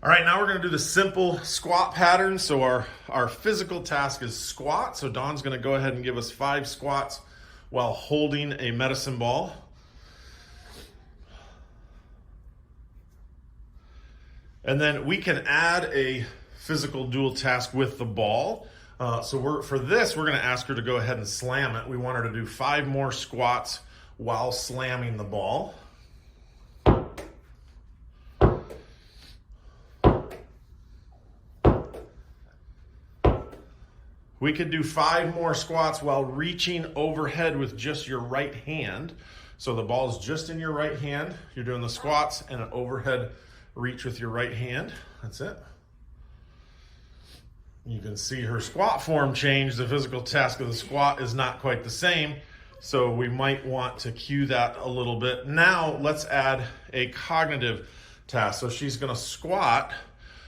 All right, now we're gonna do the simple squat pattern. So our physical task is squat. So Dawn's gonna go ahead and give us 5 squats while holding a medicine ball. And then we can add a physical dual task with the ball. For this, we're gonna ask her to go ahead and slam it. We want her to do 5 more squats while slamming the ball. We could do 5 more squats while reaching overhead with just your right hand. So the ball is just in your right hand. You're doing the squats and an overhead reach with your right hand. That's it. You can see her squat form change. The physical task of the squat is not quite the same. So we might want to cue that a little bit. Now let's add a cognitive task. So she's gonna squat,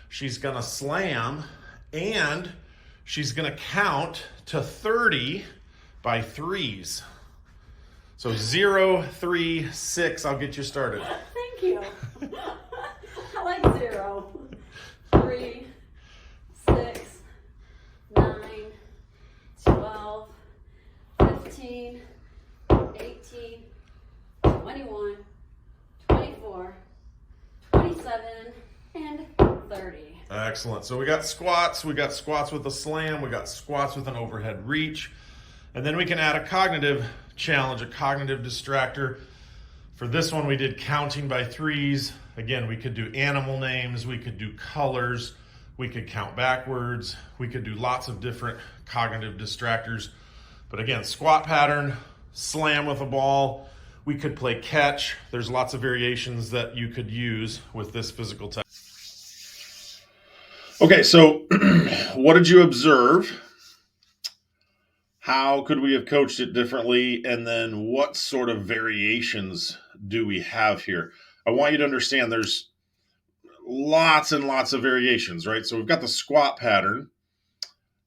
she's gonna slam, and she's gonna count to 30 by threes. So 0, 3, 6, I'll get you started. Thank you. I like 0, 3, 6, 9, 12, 15, 18, 21, 24, 27, and 30. Excellent. So we got squats with a slam, we got squats with an overhead reach, and then we can add a cognitive challenge, a cognitive distractor. For this one, we did counting by threes. Again, we could do animal names, we could do colors, we could count backwards, we could do lots of different cognitive distractors. But again, squat pattern, slam with a ball, we could play catch. There's lots of variations that you could use with this physical test. Okay, so what did you observe? How could we have coached it differently? And then what sort of variations do we have here? I want you to understand there's lots and lots of variations, right? So we've got the squat pattern,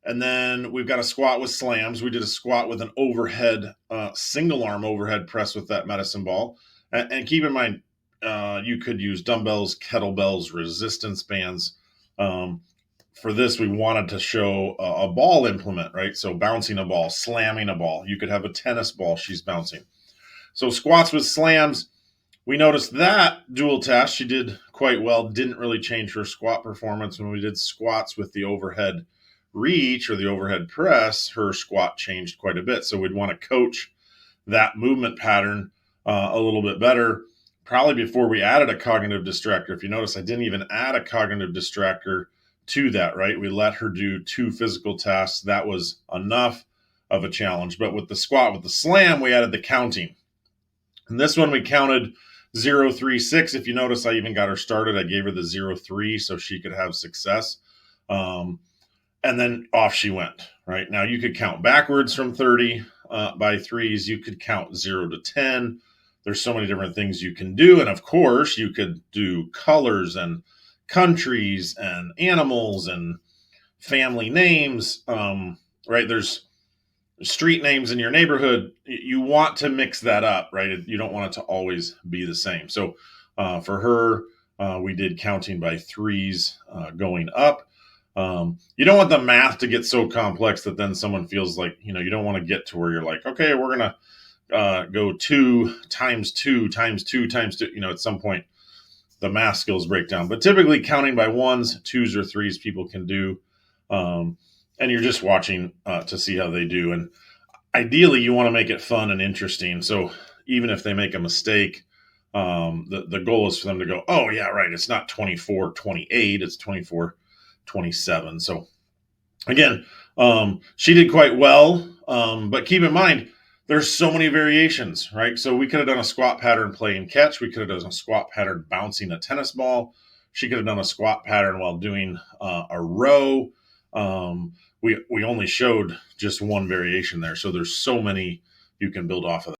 and then we've got a squat with slams. We did a squat with an overhead, single arm overhead press with that medicine ball. And keep in mind, you could use dumbbells, kettlebells, resistance bands. For this, we wanted to show a ball implement, right? So bouncing a ball, slamming a ball. You could have a tennis ball she's bouncing. So squats with slams, we noticed that dual task she did quite well, didn't really change her squat performance. When we did squats with the overhead reach or the overhead press, her squat changed quite a bit. So we'd want to coach that movement pattern a little bit better, probably before we added a cognitive distractor. If you notice, I didn't even add a cognitive distractor to that, right? We let her do 2 physical tasks. That was enough of a challenge. But with the squat, with the slam, we added the counting. And this one we counted 0, 3, 6. If you notice, I even got her started. I gave her the 0, 3 so she could have success. And then off she went, right? Now you could count backwards from 30 by threes. You could count 0 to 10. There's so many different things you can do. And of course, you could do colors and countries and animals and family names, right? There's street names in your neighborhood. You want to mix that up, right? You don't want it to always be the same. So for her, we did counting by threes going up. You don't want the math to get so complex that then someone feels like, you don't want to get to where you're like, okay, we're going to go 2 times 2 times 2 times 2. At some point, the math skills break down. But typically counting by 1s, 2s, or 3s people can do. And you're just watching to see how they do. And ideally, you want to make it fun and interesting. So even if they make a mistake, the goal is for them to go, oh, yeah, right, it's not 24-28, it's 24-27. So again, she did quite well. But keep in mind, there's so many variations, right? So we could have done a squat pattern playing catch. We could have done a squat pattern bouncing a tennis ball. She could have done a squat pattern while doing a row. We only showed just one variation there. So there's so many you can build off of that.